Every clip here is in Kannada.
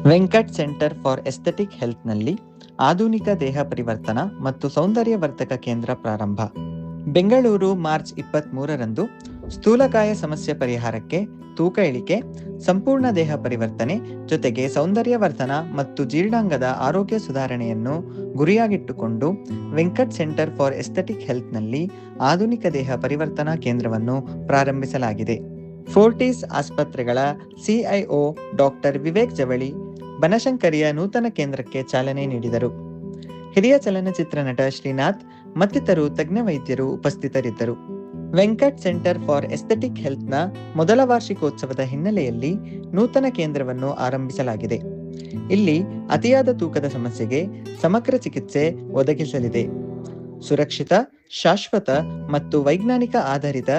ವೆಂಕಟ್ ಸೆಂಟರ್ ಫಾರ್ ಎಸ್ಥೆಟಿಕ್ ಹೆಲ್ತ್ನಲ್ಲಿ ಆಧುನಿಕ ದೇಹ ಪರಿವರ್ತನಾ ಮತ್ತು ಸೌಂದರ್ಯವರ್ಧಕ ಕೇಂದ್ರ ಪ್ರಾರಂಭ. ಬೆಂಗಳೂರು ಮಾರ್ಚ್ 23ರಂದು ಸ್ಥೂಲಕಾಯ ಸಮಸ್ಯೆ ಪರಿಹಾರಕ್ಕೆ, ತೂಕ ಇಳಿಕೆ, ಸಂಪೂರ್ಣ ದೇಹ ಪರಿವರ್ತನೆ ಜೊತೆಗೆ ಸೌಂದರ್ಯವರ್ಧನ ಮತ್ತು ಜೀರ್ಣಾಂಗದ ಆರೋಗ್ಯ ಸುಧಾರಣೆಯನ್ನು ಗುರಿಯಾಗಿಟ್ಟುಕೊಂಡು ವೆಂಕಟ್ ಸೆಂಟರ್ ಫಾರ್ ಎಸ್ಥೆಟಿಕ್ ಹೆಲ್ತ್ನಲ್ಲಿ ಆಧುನಿಕ ದೇಹ ಪರಿವರ್ತನಾ ಕೇಂದ್ರವನ್ನು ಪ್ರಾರಂಭಿಸಲಾಗಿದೆ. ಫೋರ್ಟಿಸ್ ಆಸ್ಪತ್ರೆಗಳ ಸಿಐಒ ಡಾಕ್ಟರ್ ವಿವೇಕ್ ಜವಳಿ ಬನಶಂಕರಿಯ ನೂತನ ಕೇಂದ್ರಕ್ಕೆ ಚಾಲನೆ ನೀಡಿದರು. ಹಿರಿಯ ಚಲನಚಿತ್ರ ನಟ ಶ್ರೀನಾಥ್ ಮತ್ತಿತರರು ತಜ್ಞ ವೈದ್ಯರು ಉಪಸ್ಥಿತರಿದ್ದರು. ವೆಂಕಟ್ ಸೆಂಟರ್ ಫಾರ್ ಎಸ್ಥೆಟಿಕ್ ಹೆಲ್ತ್ನ ಮೊದಲ ವಾರ್ಷಿಕೋತ್ಸವದ ಹಿನ್ನೆಲೆಯಲ್ಲಿ ನೂತನ ಕೇಂದ್ರವನ್ನು ಆರಂಭಿಸಲಾಗಿದೆ. ಇಲ್ಲಿ ಅತಿಯಾದ ತೂಕದ ಸಮಸ್ಯೆಗೆ ಸಮಗ್ರ ಚಿಕಿತ್ಸೆ ಒದಗಿಸಲಿದೆ. ಸುರಕ್ಷಿತ, ಶಾಶ್ವತ ಮತ್ತು ವೈಜ್ಞಾನಿಕ ಆಧಾರಿತ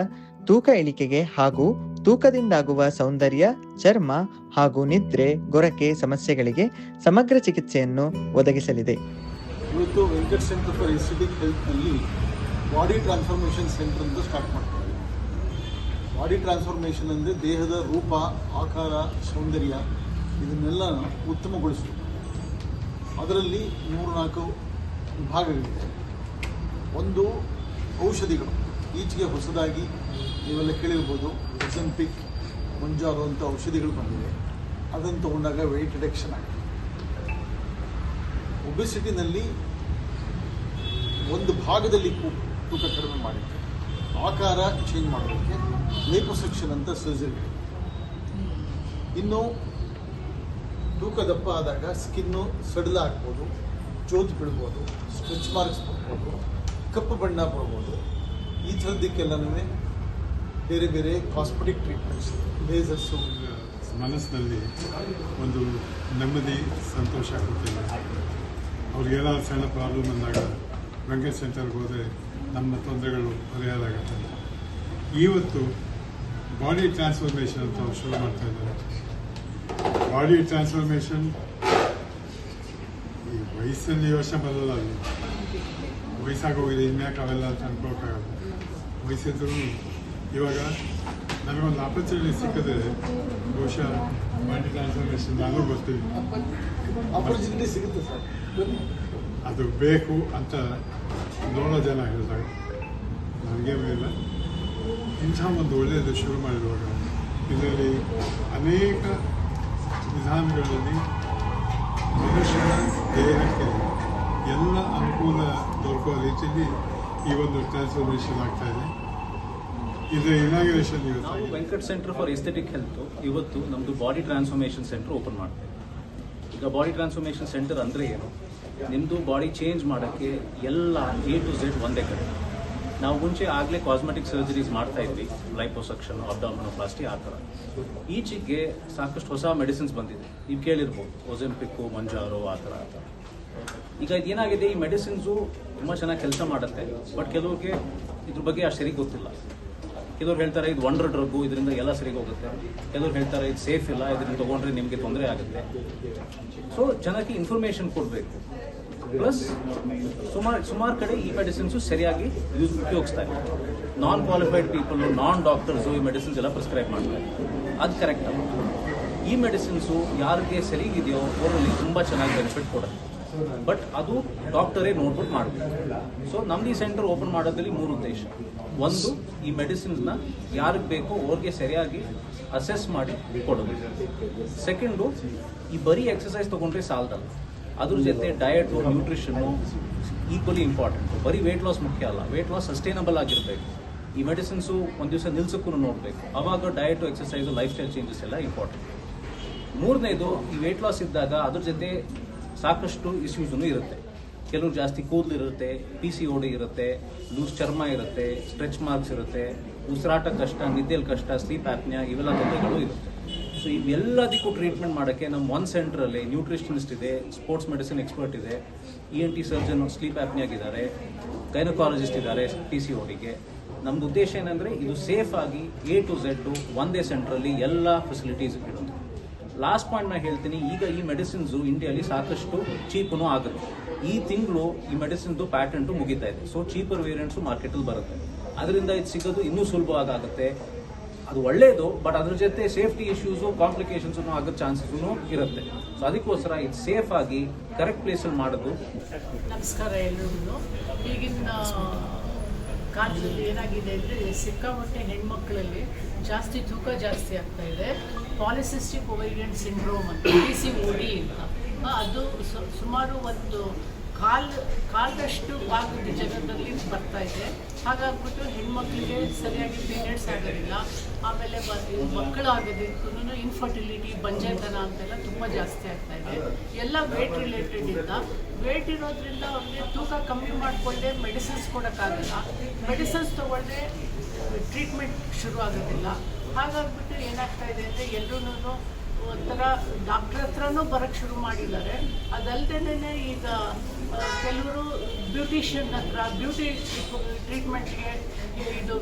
ತೂಕ ಇಳಿಕೆಗೆ ಹಾಗೂ ತೂಕದಿಂದಾಗುವ ಸೌಂದರ್ಯ, ಚರ್ಮ ಹಾಗೂ ನಿದ್ರೆ, ಗೊರಕೆ ಸಮಸ್ಯೆಗಳಿಗೆ ಸಮಗ್ರ ಚಿಕಿತ್ಸೆಯನ್ನು ಒದಗಿಸಲಿದೆ. ಇವತ್ತು ವೆಂಕಟ್ ಸೆಂಟರ್ ಫಾರ್ ಎಸ್ಥೆಟಿಕ್ ಹೆಲ್ತ್ನಲ್ಲಿ ಬಾಡಿ ಟ್ರಾನ್ಸ್ಫಾರ್ಮೇಷನ್ ಸೆಂಟರ್ ಅಂತ ಸ್ಟಾರ್ಟ್ ಮಾಡ್ತೀವಿ. ಬಾಡಿ ಟ್ರಾನ್ಸ್ಫಾರ್ಮೇಷನ್ ಅಂದರೆ ದೇಹದ ರೂಪ, ಆಕಾರ, ಸೌಂದರ್ಯ ಇದನ್ನೆಲ್ಲ ಉತ್ತಮಗೊಳಿಸಬೇಕು. ಅದರಲ್ಲಿ 3-4 ವಿಭಾಗಗಳಿದೆ. ಒಂದು ಔಷಧಿಗಳು. ಈಚೆಗೆ ಹೊಸದಾಗಿ ನೀವೆಲ್ಲ ಕೇಳಿರ್ಬೋದು, ಒಜೆಂಪಿಕ್, ಮಂಜಾರೋ ಅಂತ ಔಷಧಿಗಳು ಬಂದಿವೆ. ಅದನ್ನು ತಗೊಂಡಾಗ ವೆಯ್ಟ್ ರಿಡಕ್ಷನ್ ಆಗಿದೆ. ಒಬೆಸಿಟಿನಲ್ಲಿ ಒಂದು ಭಾಗದಲ್ಲಿ ತೂಕ ಕಡಿಮೆ ಮಾಡಿಕ್ಕೆ, ಆಕಾರ ಚೇಂಜ್ ಮಾಡೋದಕ್ಕೆ ಲೈಪೋಸೆಕ್ಷನ್ ಅಂತ ಸರ್ಜರಿ. ಇನ್ನು ತೂಕ ದಪ್ಪ ಆದಾಗ ಸ್ಕಿನ್ನು ಸಡಿಲ ಆಗ್ಬೋದು, ಜೋತು ಬಿಡ್ಬೋದು, ಸ್ಟ್ರೆಚ್ ಮಾರ್ಕ್ಸ್ ಬರ್ಬೋದು, ಕಪ್ಪು ಬಣ್ಣ ಬರ್ಬೋದು. ಈ ಥರದ್ದಕ್ಕೆಲ್ಲನೂ ಬೇರೆ ಬೇರೆ ಕಾಸ್ಮೆಟಿಕ್ ಟ್ರೀಟ್ಮೆಂಟ್ಸ್, ಲೇಸರ್ಸು. ಮನಸ್ಸಿನಲ್ಲಿ ಒಂದು ನೆಮ್ಮದಿ, ಸಂತೋಷ ಕೊಡ್ತಿಲ್ಲ. ಅವ್ರಿಗೇನಾದ್ರು ಸಣ್ಣ ಪ್ರಾಬ್ಲಮ್ ಅಂದಾಗ ವೆಂಕಟ್ ಸೆಂಟರ್ಗೆ ಹೋದರೆ ನಮ್ಮ ತೊಂದರೆಗಳು ಪರಿಹಾರ ಆಗುತ್ತೆ. ಇವತ್ತು ಬಾಡಿ ಟ್ರಾನ್ಸ್ಫಾರ್ಮೇಷನ್ ಅಂತ ಅವ್ರು ಶುರು ಮಾಡ್ತಾ ಇದ್ದಾರೆ. ಬಾಡಿ ಟ್ರಾನ್ಸ್ಫಾರ್ಮೇಷನ್ ಈ ವಯಸ್ಸಲ್ಲಿ ಯೋಚನೆ ಬರೋಲ್ಲ. ಅಲ್ಲಿ ವಯಸ್ಸಾಗೋಗಿದೆ, ಇನ್ಯಾಕೆ ಅವೆಲ್ಲ ಅಂತ ಅನ್ಕೋಕ್ಕಾಗಲ್ಲ. ವಯಸ್ಸಿದ್ರು ಇವಾಗ ನನಗೊಂದು ಆಪರ್ಚುನಿಟಿ ಸಿಕ್ಕಿದ್ರೆ ಬಹುಶಃ ಬಾಡಿ ಟ್ರಾನ್ಸ್ಫಾರ್ಮೇಷನ್ ನಾನು ಬರ್ತೀವಿ. ಆಪರ್ಚುನಿಟಿ ಸಿಗುತ್ತೆ ಸರ್. ಅದು ಬೇಕು ಅಂತ ನೋಡೋ ಜನ ಹೇಳಿದಾಗ ನನಗೆ ಇಲ್ಲ. ಇಂಥ ಒಂದು ಒಳ್ಳೆಯದು ಶುರು ಮಾಡಿರುವಾಗ ಇದರಲ್ಲಿ ಅನೇಕ ವಿಧಾನಗಳಲ್ಲಿ ಮನುಷ್ಯನ ದೇಹಕ್ಕೆ ಎಲ್ಲ ಅನುಕೂಲ ದೊರಕುವ ರೀತಿಯಲ್ಲಿ ಈ ಒಂದು ಟ್ರಾನ್ಸ್ಫಾರ್ಮೇಷನ್ ಆಗ್ತಾ ಇದೆ. ಇದರ ಇನಾಗ್ರೇಷನ್ ನಾವು Venkat center for aesthetic health ಇವತ್ತು ನಮ್ಮದು ಬಾಡಿ ಟ್ರಾನ್ಸ್ಫಾರ್ಮೇಷನ್ ಸೆಂಟರ್ ಓಪನ್ ಮಾಡ್ತೇವೆ. ಈಗ ಬಾಡಿ ಟ್ರಾನ್ಸ್ಫಾರ್ಮೇಷನ್ ಸೆಂಟರ್ ಅಂದರೆ ಏನು? ನಿಮ್ಮದು ಬಾಡಿ ಚೇಂಜ್ ಮಾಡೋಕ್ಕೆ ಎಲ್ಲ A to Z ಒಂದೇ ಕಡೆ. ನಾವು ಮುಂಚೆ ಆಗಲೇ ಕಾಸ್ಮೆಟಿಕ್ ಸರ್ಜರೀಸ್ ಮಾಡ್ತಾ ಇದ್ವಿ, ಲೈಪೋಸಕ್ಷನ್, ಅಬ್ಡಾಮಿನೋಪ್ಲಾಸ್ಟಿ ಆ ಥರ. ಈಚೆಗೆ ಸಾಕಷ್ಟು ಹೊಸ ಮೆಡಿಸಿನ್ಸ್ ಬಂದಿದೆ. ನೀವು ಕೇಳಿರ್ಬೋದು, ಒಜೆಂಪಿಕ್ಕು, ಮಂಜಾರೋ ಆ ಥರ. ಈಗ ಇದೇನಾಗಿದೆ, ಈ ಮೆಡಿಸಿನ್ಸು ತುಂಬ ಚೆನ್ನಾಗಿ ಕೆಲಸ ಮಾಡುತ್ತೆ. ಬಟ್ ಕೆಲವ್ರಿಗೆ ಇದ್ರ ಬಗ್ಗೆ ಅಷ್ಟು ಸರಿ ಗೊತ್ತಿಲ್ಲ. ಕೆಲವ್ರು ಹೇಳ್ತಾರೆ ಇದು ವಂಡರ್ ಡ್ರಗ್ಗು, ಇದರಿಂದ ಎಲ್ಲ ಸರಿಗೆ ಹೋಗುತ್ತೆ. ಕೆಲವ್ರು ಹೇಳ್ತಾರೆ ಇದು ಸೇಫ್ ಇಲ್ಲ, ಇದನ್ನು ತೊಗೊಂಡ್ರೆ ನಿಮಗೆ ತೊಂದರೆ ಆಗುತ್ತೆ. ಸೊ ಜನಕ್ಕೆ ಇನ್ಫಾರ್ಮೇಷನ್ ಕೊಡಬೇಕು. ಪ್ಲಸ್ ಸುಮಾರು ಕಡೆ ಈ ಮೆಡಿಸಿನ್ಸು ಸರಿಯಾಗಿ ಉಪಯೋಗಿಸ್ತಾ ಇಲ್ಲ. ನಾನ್ ಕ್ವಾಲಿಫೈಡ್ ಪೀಪಲ್, ನಾನ್ ಡಾಕ್ಟರ್ಸು ಈ ಮೆಡಿಸಿನ್ಸ್ ಎಲ್ಲ ಪ್ರಿಸ್ಕ್ರೈಬ್ ಮಾಡ್ತಾರೆ. ಅದು ಕರೆಕ್ಟ್ ಅಲ್ಲ. ಈ ಮೆಡಿಸಿನ್ಸು ಯಾರಿಗೆ ಸರಿಗಿದೆಯೋ ಅವರಲ್ಲಿ ತುಂಬ ಚೆನ್ನಾಗಿ ಬೆನಿಫಿಟ್ ಕೊಡುತ್ತೆ. ಬಟ್ ಅದು ಡಾಕ್ಟರೇ ನೋಡ್ಬಿಟ್ಟು ಮಾಡಬೇಕು. ಸೊ ನಮ್ದು ಈ ಸೆಂಟರ್ ಓಪನ್ ಮಾಡೋದ್ರಲ್ಲಿ 3 ಉದ್ದೇಶ. ಒಂದು, ಈ ಮೆಡಿಸಿನ್ಸ್ನ ಯಾರಿಗೆ ಬೇಕೋ ಅವ್ರಿಗೆ ಸರಿಯಾಗಿ ಅಸೆಸ್ ಮಾಡಿ ಕೊಡೋದು. ಸೆಕೆಂಡು, ಈ ಬರೀ ಎಕ್ಸಸೈಸ್ ತೊಗೊಂಡ್ರೆ ಸಾಲದಲ್ಲ. ಅದ್ರ ಜೊತೆ ಡಯಟು, ನ್ಯೂಟ್ರಿಷನ್ನು ಈಕ್ವಲಿ ಇಂಪಾರ್ಟೆಂಟ್. ಬರೀ ವೆಯ್ಟ್ ಲಾಸ್ ಮುಖ್ಯ ಅಲ್ಲ, ವೆಯ್ಟ್ ಲಾಸ್ ಸಸ್ಟೈನಬಲ್ ಆಗಿರಬೇಕು. ಈ ಮೆಡಿಸಿನ್ಸು ಒಂದು ದಿವಸ ನಿಲ್ಸಕ್ಕೂ ನೋಡಬೇಕು. ಆವಾಗ diet, exercise, life style changes ಎಲ್ಲ ಇಂಪಾರ್ಟೆಂಟ್. ಮೂರನೇದು, ಈ ವೆಯ್ಟ್ ಲಾಸ್ ಇದ್ದಾಗ ಅದ್ರ ಜೊತೆ ಸಾಕಷ್ಟು ಇಶ್ಯೂಸೂ ಇರುತ್ತೆ. ಕೆಲವು ಜಾಸ್ತಿ ಕೂದಲಿರುತ್ತೆ, PCOD ಇರುತ್ತೆ, ಲೂಸ್ ಚರ್ಮ ಇರುತ್ತೆ, ಸ್ಟ್ರೆಚ್ ಮಾರ್ಕ್ಸ್ ಇರುತ್ತೆ, ಉಸಿರಾಟ ಕಷ್ಟ, ನಿದ್ದೆಯಲ್ಲಿ ಕಷ್ಟ, ಸ್ಲೀಪ್ ಆಪ್ನಿಯಾ ಇವೆಲ್ಲ ತೊಂದರೆಗಳು ಇರುತ್ತೆ. ಸೊ ಇವೆಲ್ಲದಕ್ಕೂ ಟ್ರೀಟ್ಮೆಂಟ್ ಮಾಡೋಕ್ಕೆ ನಮ್ಮ ಒಂದು ಸೆಂಟ್ರಲ್ಲಿ ನ್ಯೂಟ್ರಿಷನಿಸ್ಟ್ ಇದೆ, ಸ್ಪೋರ್ಟ್ಸ್ ಮೆಡಿಸಿನ್ ಎಕ್ಸ್ಪರ್ಟ್ ಇದೆ, ENT ಸರ್ಜನ್ ಸ್ಲೀಪ್ ಆಪ್ನಿಯಾಗಿದ್ದಾರೆ, ಗೈನಕಾಲಜಿಸ್ಟ್ ಇದ್ದಾರೆ PCODಗೆ. ನಮ್ಮದು ಉದ್ದೇಶ ಏನಂದರೆ ಇದು ಸೇಫ್ ಆಗಿ A to Z ಒಂದೇ ಸೆಂಟ್ರಲ್ಲಿ ಎಲ್ಲ ಫೆಸಿಲಿಟೀಸ್ ಇಡೋದು. ಲಾಸ್ಟ್ ಪಾಯಿಂಟ್ ನಾನು ಹೇಳ್ತೀನಿ, ಈಗ ಈ ಮೆಡಿಸಿನ್ಸು ಇಂಡಿಯಾಲಿ ಸಾಕಷ್ಟು ಚೀಪೂ ಆಗುತ್ತೆ. ಈ ತಿಂಗಳು ಈ ಮೆಡಿಸಿನ್ದು ಪ್ಯಾಟೆಂಟು ಮುಗಿತಾ ಇದೆ. ಸೊ ಚೀಪರ್ ವೇರಿಯಂಟ್ಸು ಮಾರ್ಕೆಟಲ್ಲಿ ಬರುತ್ತೆ. ಅದರಿಂದ ಇದು ಸಿಗೋದು ಇನ್ನೂ ಸುಲಭವಾಗುತ್ತೆ. ಅದು ಒಳ್ಳೇದು, ಬಟ್ ಅದ್ರ ಜೊತೆ ಸೇಫ್ಟಿ ಇಶ್ಯೂಸು ಕಾಂಪ್ಲಿಕೇಶನ್ಸ್ ಆಗೋ ಚಾನ್ಸಸ್ ಇರುತ್ತೆ. ಸೊ ಅದಕ್ಕೋಸ್ಕರ ಇದು ಸೇಫ್ ಆಗಿ ಕರೆಕ್ಟ್ ಪ್ಲೇಸಲ್ಲಿ ಮಾಡೋದು. ನಮಸ್ಕಾರ ಎಲ್ರಿಗೂ. ಈಗಿನ ಕಾಲದಲ್ಲಿ ಏನಾಗಿದೆ ಅಂದರೆ ಸಿಕ್ಕಾಪಟ್ಟೆ ಹೆಣ್ಮಕ್ಳಲ್ಲಿ ಜಾಸ್ತಿ ತೂಕ ಜಾಸ್ತಿ ಆಗ್ತಾ ಇದೆ. ಪಾಲಿಸಿಸ್ಟಿಕ್ ಓವೇರಿಯನ್ ಸಿಂಡ್ರೋಮ್ ಅಂತ PCOD ಅಂತ ಅದು ಸುಮಾರು ಒಂದು ಕಾಲದಷ್ಟು ಭಾಗದ ಜನರಲ್ಲಿ ಬರ್ತಾ ಇದೆ. ಹಾಗಾಗ್ಬಿಟ್ಟು ಹೆಣ್ಮಕ್ಳಿಗೆ ಸರಿಯಾಗಿ ಪೀರಿಯಡ್ಸ್ ಆಗೋದಿಲ್ಲ, ಆಮೇಲೆ ಮಕ್ಕಳಾಗೋದಕ್ಕೂ ಇನ್ಫರ್ಟಿಲಿಟಿ, ಬಂಜೆತನ ಅಂತೆಲ್ಲ ತುಂಬ ಜಾಸ್ತಿ ಆಗ್ತಾ ಇದೆ. ಎಲ್ಲ ವೇಟ್ ರಿಲೇಟೆಡ್ ಇಂದ. ವೇಟ್ ಇರೋದ್ರಿಂದ ಅವ್ರಿಗೆ ತೂಕ ಕಮ್ಮಿ ಮಾಡಿಕೊಳ್ಳದೆ ಮೆಡಿಸಿನ್ಸ್ ಕೊಡೋಕ್ಕಾಗಲ್ಲ, ಮೆಡಿಸಿನ್ಸ್ ತೊಗೊಳ್ಳದೆ ಟ್ರೀಟ್ಮೆಂಟ್ ಶುರು ಆಗೋದಿಲ್ಲ. ಹಾಗಾಗ್ಬಿಟ್ಟು ಏನಾಗ್ತಾ ಇದೆ ಅಂದರೆ ಎಲ್ಲರೂ ಒಂಥರ ಡಾಕ್ಟ್ರ್ ಹತ್ರನೂ ಬರೋಕ್ಕೆ ಶುರು ಮಾಡಿದ್ದಾರೆ. ಅದಲ್ಲದೇ ಈಗ ಕೆಲವರು ಬ್ಯೂಟಿಷಿಯನ್ ಹತ್ರ ಬ್ಯೂಟಿ ಟ್ರೀಟ್ಮೆಂಟ್ಗೆ ಇದು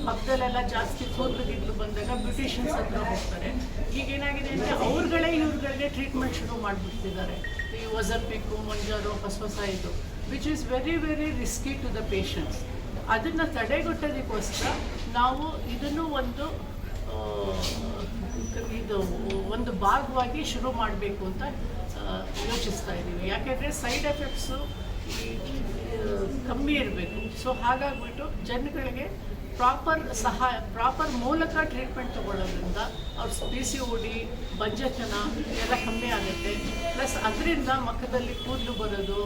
ಮಕ್ಕಳೆಲ್ಲ ಜಾಸ್ತಿ ಕೂದಲು ಬಂದಾಗ ಬ್ಯೂಟಿಷಿಯನ್ಸ್ ಹತ್ರ ಹೋಗ್ತಾರೆ. ಈಗೇನಾಗಿದೆ ಅಂದರೆ ಇವ್ರುಗಳಿಗೆ ಟ್ರೀಟ್ಮೆಂಟ್ ಶುರು ಮಾಡಿಬಿಡ್ತಿದ್ದಾರೆ. ಈ ಒಜರ್ಪಿಕ್ಕು, ಮಂಜಾರು, ಹೊಸ ಇದು which is very very risky to the patients. ಅದನ್ನು ತಡೆಗಟ್ಟೋದಕ್ಕೋಸ್ಕರ ನಾವು ಇದನ್ನು ಒಂದು ಭಾಗವಾಗಿ ಶುರು ಮಾಡಬೇಕು ಅಂತ ಯೋಚಿಸ್ತಾ ಇದ್ದೀವಿ. ಯಾಕೆಂದರೆ ಸೈಡ್ ಎಫೆಕ್ಟ್ಸು ಕಮ್ಮಿ ಇರಬೇಕು. ಸೊ ಹಾಗಾಗ್ಬಿಟ್ಟು ಜನಗಳಿಗೆ ಪ್ರಾಪರ್ ಮೂಲಕ ಟ್ರೀಟ್ಮೆಂಟ್ ತೊಗೊಳ್ಳೋದ್ರಿಂದ ಅವ್ರ PCOD, ಬಂಜೆತನ ಎಲ್ಲ ಕಮ್ಮಿ ಆಗುತ್ತೆ. ಪ್ಲಸ್ ಅದರಿಂದ ಮಕ್ಕದಲ್ಲಿ ಕೂದಲು ಬರೋದು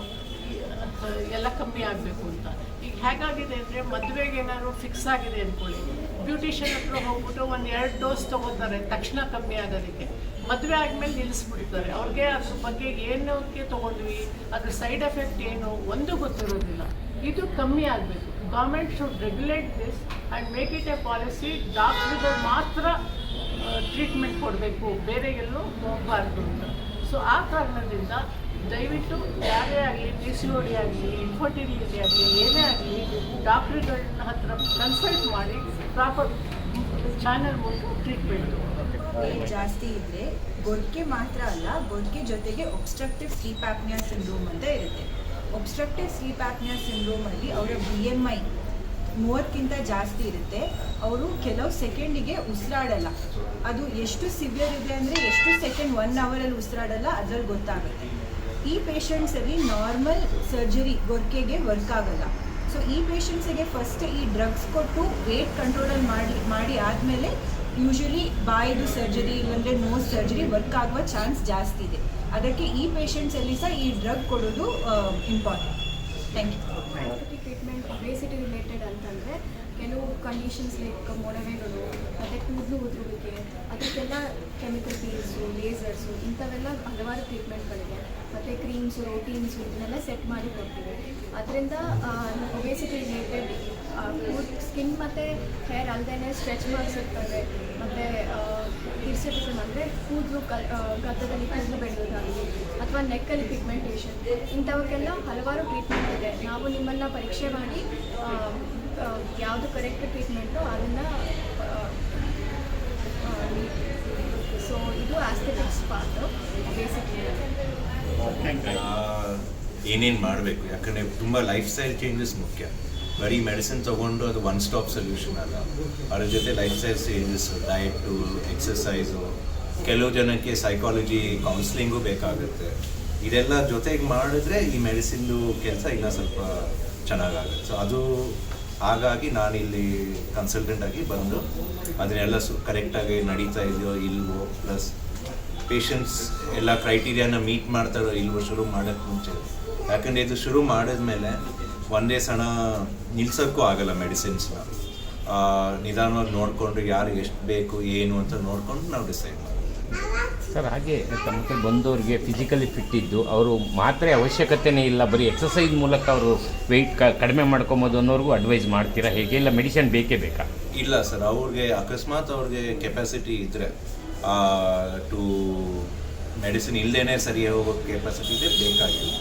ಎಲ್ಲ ಕಮ್ಮಿ ಆಗಬೇಕು ಅಂತ. ಈಗ ಹೇಗಾಗಿದೆ ಅಂದರೆ ಮದುವೆಗೆ ಏನಾದ್ರು ಫಿಕ್ಸ್ ಆಗಿದೆ ಅಂದ್ಕೊಳ್ಳಿ, ಬ್ಯೂಟಿಷಿಯನ್ ಹತ್ರ ಹೋಗ್ಬಿಟ್ಟು 1-2 ಡೋಸ್ ತೊಗೋತಾರೆ ತಕ್ಷಣ ಕಮ್ಮಿ ಆಗೋದಕ್ಕೆ. ಮದುವೆ ಆದಮೇಲೆ ನಿಲ್ಲಿಸ್ಬಿಡ್ತಾರೆ. ಅವ್ರಿಗೆ ಅದ್ರ ಬಗ್ಗೆ ಏನಕ್ಕೆ ತೊಗೊಂಡ್ವಿ, ಅದ್ರ ಸೈಡ್ ಎಫೆಕ್ಟ್ ಏನು ಒಂದು ಗೊತ್ತಿರೋದಿಲ್ಲ. ಇದು ಕಮ್ಮಿ ಆಗಬೇಕು. Government should regulate this and make it A policy. ಡಾಕ್ಟ್ರುಗಳು ಮಾತ್ರ ಟ್ರೀಟ್ಮೆಂಟ್ ಕೊಡಬೇಕು, ಬೇರೆ ಎಲ್ಲೂ ಹೋಗಬಾರ್ದು ಅಂತ. ಸೊ ಆ ಕಾರಣದಿಂದ ದಯವಿಟ್ಟು ಯಾರೇ ಆಗಲಿ, PCOD ಆಗಲಿ, ಇನ್ಫರ್ಟಿಲಿಟಿ ಆಗಲಿ, ಏನೇ ಆಗಲಿ ಡಾಕ್ಟ್ರುಗಳನ್ನ ಹತ್ರ ಕನ್ಸಲ್ಟ್ ಮಾಡಿ ಪ್ರಾಪರ್ ಚಾನಲ್ ಮೂಲಕ ಟ್ರೀಟ್ಮೆಂಟು. ವೇಟ್ ಜಾಸ್ತಿ ಇದ್ದರೆ ಗೊರ್ಕೆ ಮಾತ್ರ ಅಲ್ಲ, ಗೊರ್ಕೆ ಜೊತೆಗೆ ಒಬ್ಸ್ಟ್ರಕ್ಟಿವ್ ಸ್ಲೀಪ್ ಆಪ್ನಿಯಾ ಸಿಂಡ್ರೋಮ್ ಅಂತ ಇರುತ್ತೆ. ಒಬ್ಸ್ಟ್ರಕ್ಟಿವ್ ಸ್ಲೀಪ್ ಆಪ್ನಿಯಾ ಸಿಂಡ್ರೋಮಲ್ಲಿ ಅವರ BMI 30ಕ್ಕಿಂತ ಜಾಸ್ತಿ ಇರುತ್ತೆ. ಅವರು ಕೆಲವು ಸೆಕೆಂಡಿಗೆ ಉಸಿರಾಡಲ್ಲ. ಅದು ಎಷ್ಟು ಸಿವಿಯರ್ ಇದೆ ಅಂದರೆ ಎಷ್ಟು ಸೆಕೆಂಡ್ 1 ಅವರಲ್ಲಿ ಉಸಿರಾಡಲ್ಲ ಅದರಲ್ಲಿ ಗೊತ್ತಾಗುತ್ತೆ. ಈ ಪೇಷಂಟ್ಸಲ್ಲಿ ನಾರ್ಮಲ್ ಸರ್ಜರಿ ಗೊರ್ಕೆಗೆ ವರ್ಕ್ ಆಗಲ್ಲ. ಸೊ ಈ ಪೇಷಂಟ್ಸಿಗೆ ಫಸ್ಟ್ ಈ ಡ್ರಗ್ಸ್ ಕೊಟ್ಟು ವೇಟ್ ಕಂಟ್ರೋಲಲ್ಲಿ ಮಾಡಿ ಆದಮೇಲೆ ಯೂಶ್ವಲಿ ಬಾಯಿದು ಸರ್ಜರಿ ಇಲ್ಲಾಂದರೆ ನೋಸ್ ಸರ್ಜರಿ ವರ್ಕ್ ಆಗುವ ಚಾನ್ಸ್ ಜಾಸ್ತಿ ಇದೆ. ಅದಕ್ಕೆ ಈ ಪೇಷಂಟ್ಸಲ್ಲಿ ಸಹ ಈ ಡ್ರಗ್ ಕೊಡೋದು important. Thank you. Treatment obesity related ಅಂತಂದರೆ ಕೆಲವು ಕಂಡೀಷನ್ಸ್ ಲೈಕ್ ಮೊಡವೆಗಳು ಮತ್ತು ಕೂದಲು ಉದುರುವಿಕೆ, ಅದಕ್ಕೆಲ್ಲ ಕೆಮಿಕಲ್ ಪೀಲ್ಸು, ಲೇಸರ್ಸು ಇಂಥವೆಲ್ಲ ಹಲವಾರು ಟ್ರೀಟ್ಮೆಂಟ್ಗಳಿವೆ. ಮತ್ತು ಕ್ರೀಮ್ಸು, ರೋಟೀನ್ಸು ಇದನ್ನೆಲ್ಲ ಸೆಟ್ ಮಾಡಿ ಕೊಡ್ತೀವಿ. ಅದರಿಂದ ಒಬೇಸಿಟಿ ರಿಲೇಟೆಡ್ ಸ್ಕಿನ್ ಮತ್ತು ಹೇರ್ ಅಲ್ಲದೇ ಸ್ಟ್ರೆಚ್ ಮಾರ್ಕ್ಸ್ ಇರ್ತವೆ. ಮತ್ತು ಹಿರ್ಸಟಿಸಮ್ ಅಂದರೆ ಕೂದಲು ಗದ್ದದಲ್ಲಿ ಕೂದಲು ಬೆಳೆಯೋದಾಗಲಿ ಅಥವಾ ನೆಕ್ಕಲ್ಲಿ ಪಿಗ್ಮೆಂಟೇಷನ್, ಇಂಥವಕ್ಕೆಲ್ಲ ಹಲವಾರು ಟ್ರೀಟ್ಮೆಂಟ್ ಇದೆ. ನಾವು ನಿಮ್ಮನ್ನು ಪರೀಕ್ಷೆ ಮಾಡಿ ಯಾವುದು ಕರೆಕ್ಟ್ ಟ್ರೀಟ್ಮೆಂಟು ಅದನ್ನು ಸೊ ಇದು ಆಸ್ಥೆಟಿಕ್ಸ್ ಪಾರ್ಟು ಬೇಸಿಕ್ಲಿ. ಏನೇನು ಮಾಡಬೇಕು, ಯಾಕಂದರೆ ತುಂಬ ಲೈಫ್ ಸ್ಟೈಲ್ ಚೇಂಜಸ್ ಮುಖ್ಯ. ಬರೀ ಮೆಡಿಸಿನ್ ತೊಗೊಂಡು ಅದು ಒನ್ ಸ್ಟಾಪ್ ಸೊಲ್ಯೂಷನ್ ಅಲ್ಲ. ಅದ್ರ ಜೊತೆ life style changes, diet, exercise, ಕೆಲವು ಜನಕ್ಕೆ ಸೈಕಾಲಜಿ ಕೌನ್ಸಿಲಿಂಗು ಬೇಕಾಗುತ್ತೆ. ಇದೆಲ್ಲ ಜೊತೆಗೆ ಮಾಡಿದ್ರೆ ಈ ಮೆಡಿಸಿನ್ದು ಕೆಲಸ ಇನ್ನೂ ಸ್ವಲ್ಪ ಚೆನ್ನಾಗಾಗುತ್ತೆ. ಸೊ ಅದು ಹಾಗಾಗಿ ನಾನಿಲ್ಲಿ ಕನ್ಸಲ್ಟೆಂಟ್ ಆಗಿ ಬಂದು ಅದನ್ನೆಲ್ಲ ಕರೆಕ್ಟಾಗಿ ನಡೀತಾ ಇದೆಯೋ ಇಲ್ವೋ, ಪ್ಲಸ್ ಪೇಷಂಟ್ಸ್ ಎಲ್ಲ ಕ್ರೈಟೀರಿಯಾನ ಮೀಟ್ ಮಾಡ್ತಾರೋ ಇಲ್ವೋ ಶುರು ಮಾಡೋಕ್ಕೆ ಮುಂಚೆ. ಯಾಕಂದರೆ ಇದು ಶುರು ಮಾಡಿದ್ಮೇಲೆ ಒಂದೇ ಸಣ ನಿಲ್ಸೋಕ್ಕೂ ಆಗಲ್ಲ ಮೆಡಿಸಿನ್ಸ್ನ. ನಿಧಾನವಾಗಿ ನೋಡಿಕೊಂಡು ಯಾರು ಎಷ್ಟು ಬೇಕು ಏನು ಅಂತ ನೋಡಿಕೊಂಡು ನಾವು ಡಿಸೈಡ್ ಮಾಡ್ತೀವಿ. ಸರ್, ಹಾಗೆ ತಮ್ಮ ಹತ್ರ ಬಂದವರಿಗೆ ಫಿಸಿಕಲಿ ಫಿಟ್ ಇದ್ದು ಅವರು ಮಾತ್ರೆ ಅವಶ್ಯಕತೆಯೇ ಇಲ್ಲ, ಬರೀ ಎಕ್ಸಸೈಸ್ ಮೂಲಕ ಅವರು ವೆಯ್ಟ್ ಕಡಿಮೆ ಮಾಡ್ಕೊಬೋದು ಅನ್ನೋರ್ಗೂ ಅಡ್ವೈಸ್ ಮಾಡ್ತೀರಾ ಹೇಗೆ? ಇಲ್ಲ ಮೆಡಿಸಿನ್ ಬೇಕೇ ಬೇಕಾ? ಇಲ್ಲ ಸರ್, ಅವ್ರಿಗೆ ಅಕಸ್ಮಾತ್ ಅವ್ರಿಗೆ ಕೆಪಾಸಿಟಿ ಇದ್ದರೆ ಟು ಮೆಡಿಸಿನ್ ಇಲ್ಲದೇ ಸರಿಯಾಗಿ ಹೋಗೋ ಕೆಪಾಸಿಟಿ ಇದೆ, ಬೇಕಾಗಿಲ್ಲ.